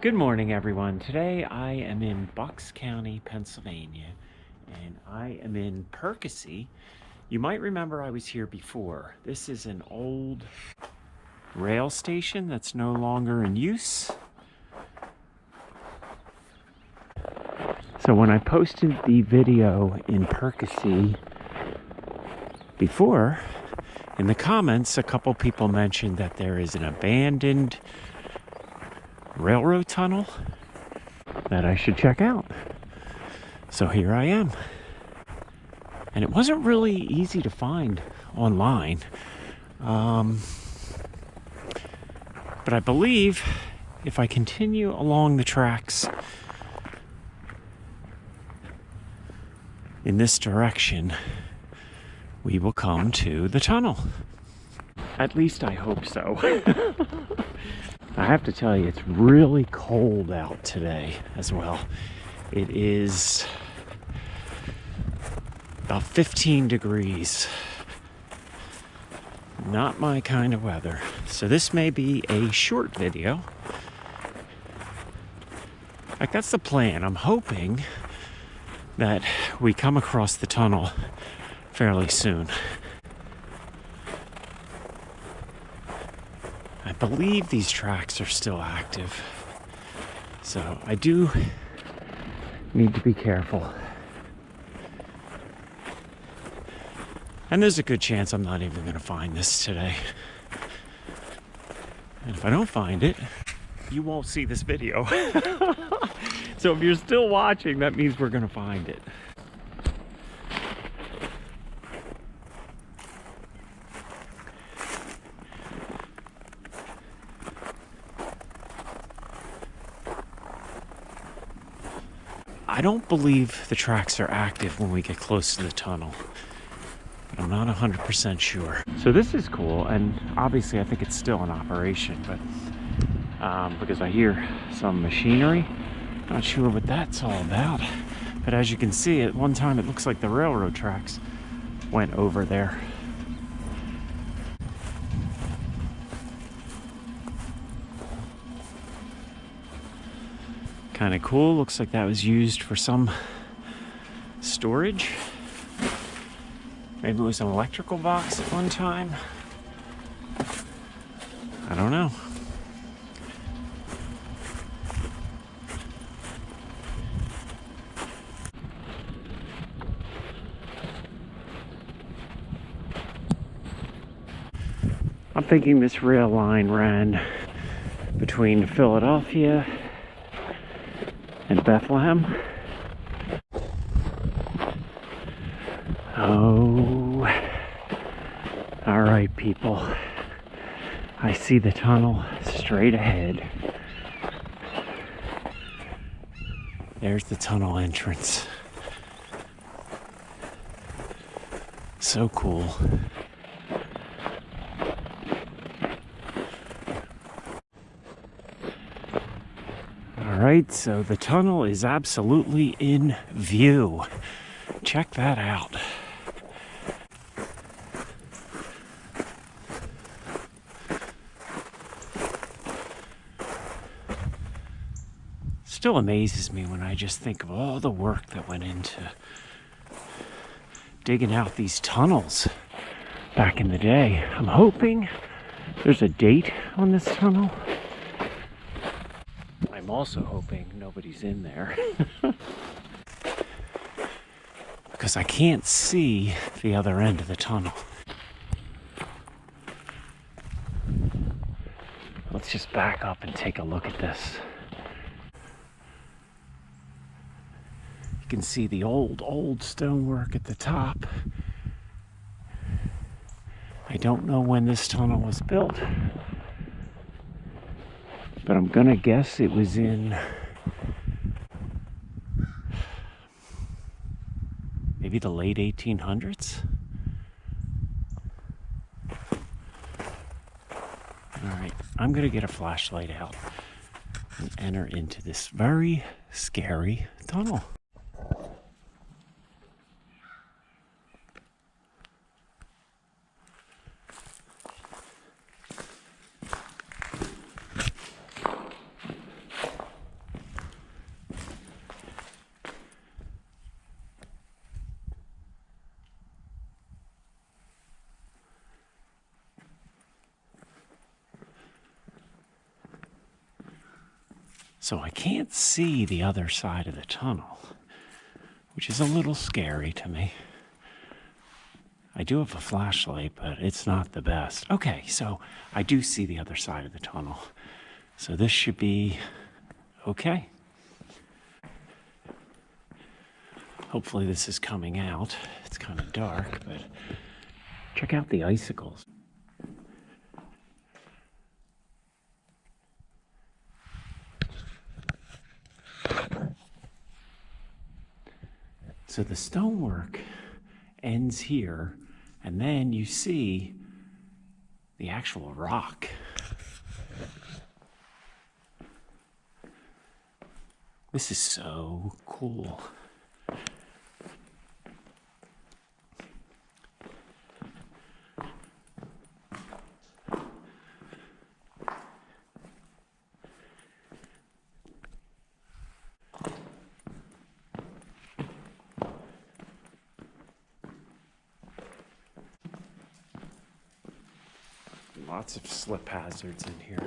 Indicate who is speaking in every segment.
Speaker 1: Good morning, everyone. Today I am in Bucks County, Pennsylvania, and I am in Perkasie. You might remember I was here before. This is an old rail station that's no longer in use. So when I posted the video in Perkasie before, in the comments, a couple people mentioned that there is an abandoned railroad tunnel that I should check out. So here I am. And it wasn't really easy to find online. But I believe if I continue along the tracks in this direction, we will come to the tunnel. At least I hope so. I have to tell you, it's really cold out today as well. It is about 15 degrees. Not my kind of weather. So this may be a short video. Like, that's the plan. I'm hoping that we come across the tunnel fairly soon. I believe these tracks are still active, so I do need to be careful. And there's a good chance I'm not even going to find this today. And if I don't find it, you won't see this video. So if you're still watching, that means we're going to find it. I don't believe the tracks are active when we get close to the tunnel, but I'm not 100% sure. So this is cool, and obviously I think it's still in operation, but because I hear some machinery. Not sure what that's all about, but as you can see, at one time it looks like the railroad tracks went over there. Kind of cool. Looks like that was used for some storage. Maybe it was an electrical box at one time. I don't know. I'm thinking this rail line ran between Philadelphia and Bethlehem. Oh, all right, people. I see the tunnel straight ahead. There's the tunnel entrance. So cool. Alright, so the tunnel is absolutely in view. Check that out. Still amazes me when I just think of all the work that went into digging out these tunnels back in the day. I'm hoping there's a date on this tunnel. I'm also hoping nobody's in there. Because I can't see the other end of the tunnel. Let's just back up and take a look at this. You can see the old stonework at the top. I don't know when this tunnel was built, but I'm gonna guess it was in maybe the late 1800s. All right, I'm gonna get a flashlight out and enter into this very scary tunnel. So I can't see the other side of the tunnel, which is a little scary to me. I do have a flashlight, but it's not the best. Okay, so I do see the other side of the tunnel. So this should be okay. Hopefully this is coming out. It's kind of dark, but check out the icicles. So the stonework ends here, and then you see the actual rock. This is so cool. Lots of slip hazards in here.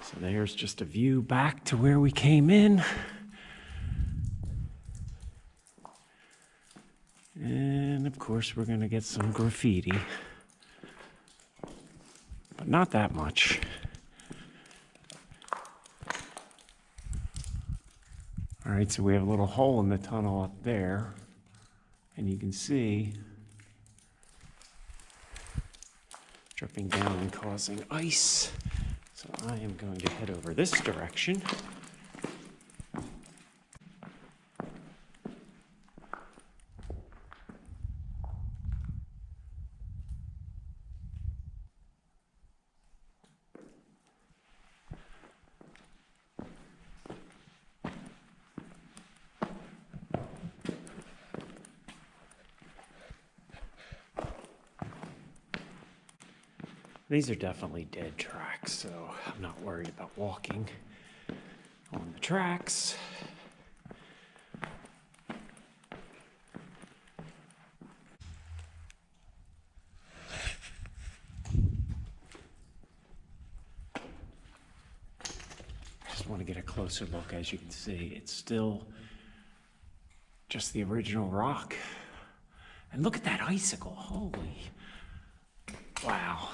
Speaker 1: So there's just a view back to where we came in. And of course we're gonna get some graffiti, but not that much. All right, so we have a little hole in the tunnel up there, and you can see dripping down and causing ice. So I am going to head over this direction. These are definitely dead tracks, so I'm not worried about walking on the tracks. Just want to get a closer look. As you can see, it's still just the original rock. And look at that icicle. Holy, wow.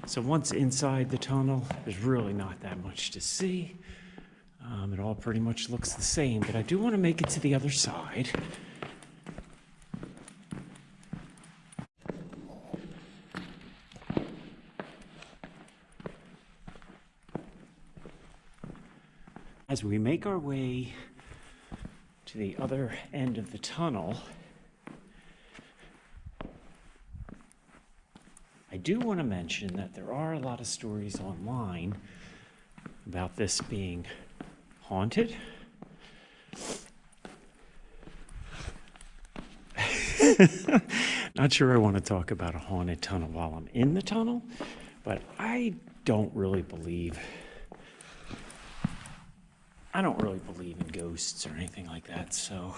Speaker 1: So once inside the tunnel, there's really not that much to see. It all pretty much looks the same, but I do want to make it to the other side. As we make our way to the other end of the tunnel, I do want to mention that there are a lot of stories online about this being haunted. Not sure I want to talk about a haunted tunnel while I'm in the tunnel, but I don't really believe in ghosts or anything like that, so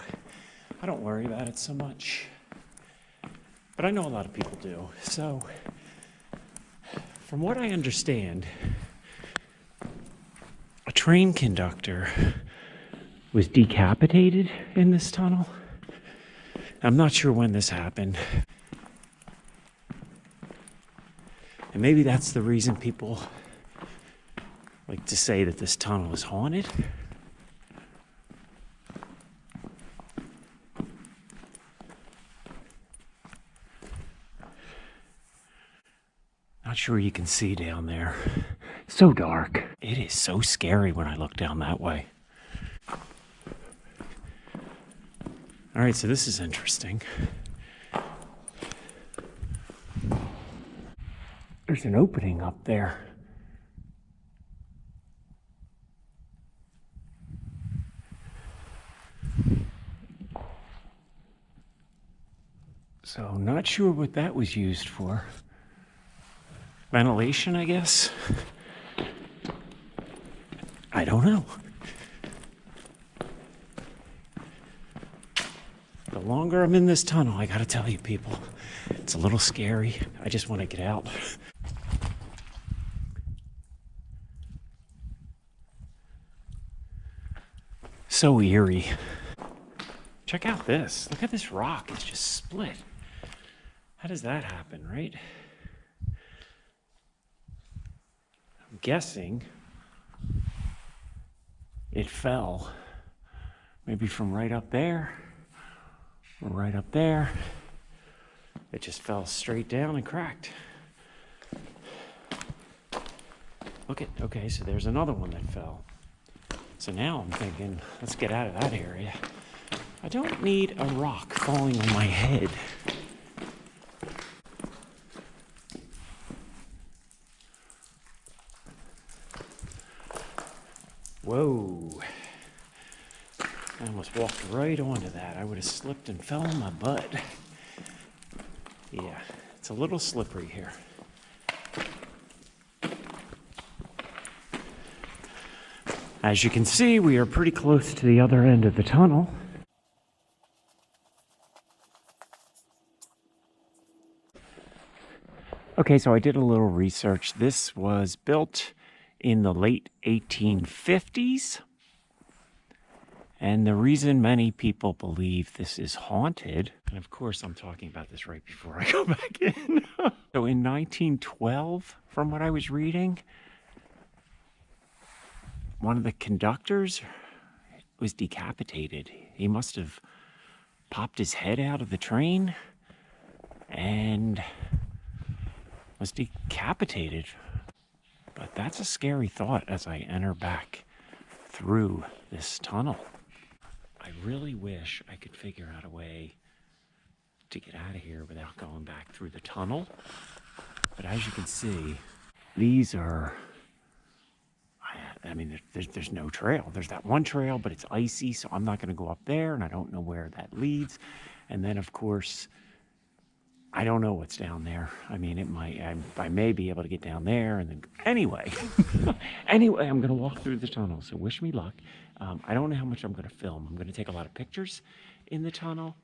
Speaker 1: I don't worry about it so much. But I know a lot of people do. So from what I understand, a train conductor was decapitated in this tunnel. I'm not sure when this happened. And maybe that's the reason people like to say that this tunnel is haunted. Not sure you can see down there. So dark. It is so scary when I look down that way. All right, so this is interesting. There's an opening up there. So not sure what that was used for. Ventilation, I guess. I don't know. The longer I'm in this tunnel, I gotta tell you people, it's a little scary. I just want to get out. So eerie. Check out this. Look at this rock. It's just split. How does that happen, right? I'm guessing it fell maybe from right up there or right up there. It just fell straight down and cracked. Look at, okay, so there's another one that fell. So now I'm thinking, let's get out of that area. I don't need a rock falling on my head. Whoa. I almost walked right onto that. I would have slipped and fell on my butt. Yeah, it's a little slippery here. As you can see, we are pretty close to the other end of the tunnel. Okay, so I did a little research. This was built in the late 1850s. And the reason many people believe this is haunted, and of course I'm talking about this right before I go back in. So in 1912, from what I was reading, one of the conductors was decapitated. He must have popped his head out of the train and was decapitated. But that's a scary thought as I enter back through this tunnel. I really wish I could figure out a way to get out of here without going back through the tunnel. But as you can see, these are, I mean, there's no trail. There's that one trail, but it's icy, so I'm not going to go up there, and I don't know where that leads. And then, of course, I don't know what's down there. I mean, it might, I may be able to get down there, and then, anyway. Anyway, I'm going to walk through the tunnel, so wish me luck. I don't know how much I'm going to film. I'm going to take a lot of pictures in the tunnel,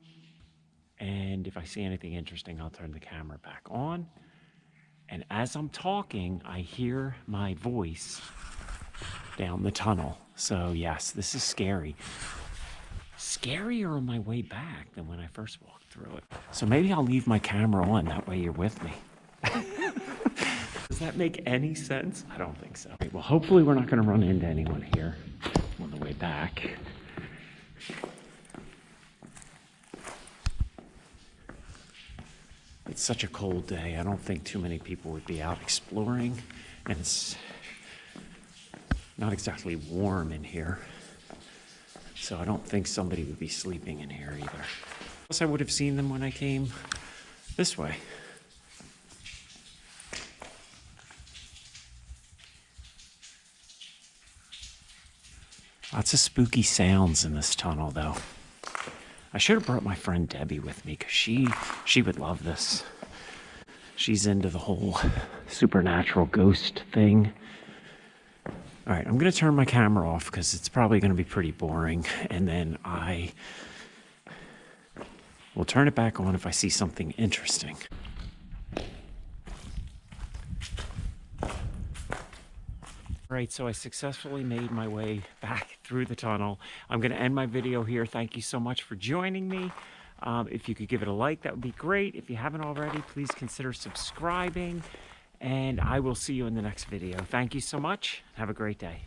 Speaker 1: and if I see anything interesting, I'll turn the camera back on. And as I'm talking, I hear my voice down the tunnel. So yes, this is scary. Scarier on my way back than when I first walked through it. So maybe I'll leave my camera on, that way you're with me. Does that make any sense? I don't think so. Okay, well, hopefully we're not going to run into anyone here on the way back. It's such a cold day. I don't think too many people would be out exploring, and it's not exactly warm in here. So I don't think somebody would be sleeping in here either. Plus I would have seen them when I came this way. Lots of spooky sounds in this tunnel though. I should have brought my friend Debbie with me because she would love this. She's into the whole supernatural ghost thing. All right, I'm going to turn my camera off because it's probably going to be pretty boring. And then I will turn it back on if I see something interesting. All right, so I successfully made my way back through the tunnel. I'm going to end my video here. Thank you so much for joining me. If you could give it a like, that would be great. If you haven't already, please consider subscribing. And I will see you in the next video. Thank you so much. Have a great day.